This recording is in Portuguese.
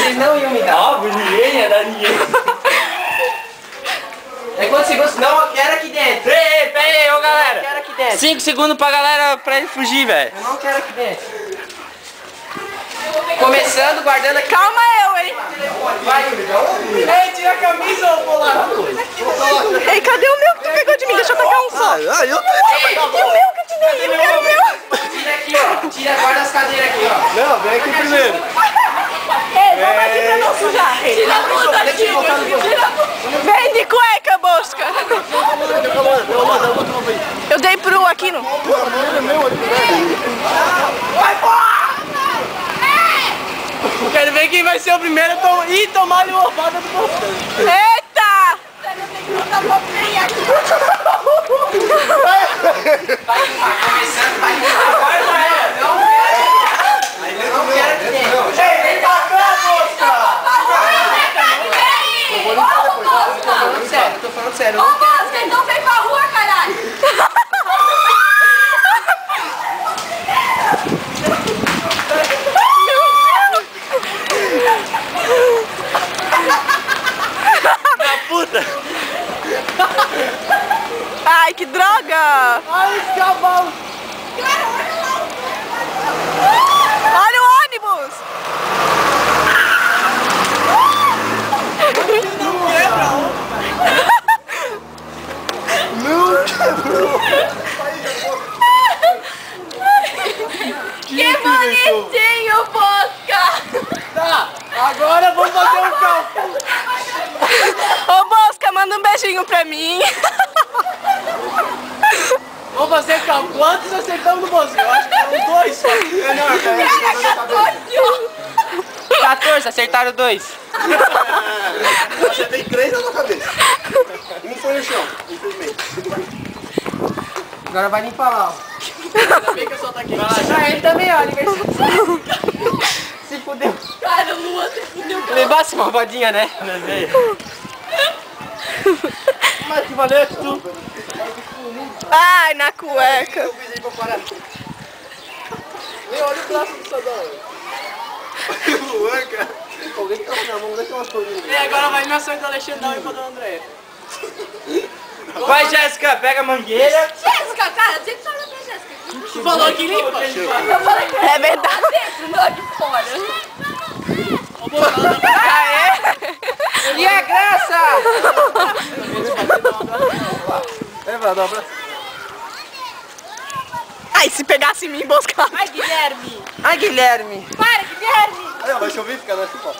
Vocês não iam me dar. Óbvio, ninguém ia dar ninguém. É quantos segundos? Não, eu quero aqui dentro. Ei, pera aí, ô galera. Eu quero aqui dentro. 5 segundos pra galera, pra ele fugir, velho. Eu não quero aqui dentro. Começando, guardando aqui. Calma eu, hein? Vai, ei, tira a camisa, ô Polar. Ei, cadê o meu que tu pegou de mim? Deixa eu tacar um só. Ah, eu tô... E o meu que eu te dei? Eu quero o meu. Tira aqui, ó. Tira, guarda as cadeiras aqui, ó. Não, vem aqui primeiro. Ei, vamos aqui pra não sujar. Tira a blusa aqui. Vem de cueca, Bosca. Eu dei pro aqui no. Vai, porra! Eu quero ver quem vai ser o primeiro a tomar-lhe uma roda do Bosca. Eita! Vai limpar, começando, vai limpar. Vai, eu não quero aqui dentro. Ei, vem pra cá, Bosca! Tô falando sério. Eu não quero. Então vem pra rua, caralho! Puta! Ai, que droga! Ai, esse cavalo! Olha o ônibus! Não quebrou! Que bonitinho, Bosca! Tá, agora vamos fazer um cálculo. Ô, Bosca, manda um beijinho pra mim. Vamos fazer cálculo. Quantos acertamos no Bosca? Eu acho que eram 2 só. Cara, 14, acertaram 2. Você tem 3 na sua cabeça. Um foi no chão, infelizmente. Agora vai limpar lá, ó. Ainda bem que eu só tá aqui. Ah, ele também, ó, aniversário. Se fudeu. Cara, o Luan se fudeu. Levasse uma rodinha, né? Mas que valeu tu. Ai, na cueca. Eu fiz aí pra parar. Olha o braço do Sadão. Olha o Luan, cara. Alguém tá na mão, deixa uma folhinha. E agora vai minha sorte do Alexandrão e pra Dona Andréia. Vai, Jéssica, pega a mangueira. Jéssica, cara, sempre fala pra Jéssica. Tu falou que limpa. Eu falei que é verdade. Dentro, não aqui fora. Aê! E a graça? É, vai dar um abraço. Ai, se pegasse em mim, Bosca. Ai, Guilherme. Ai, Guilherme. Para, Guilherme. Aí, ó, vai chover e fica nessa, pô.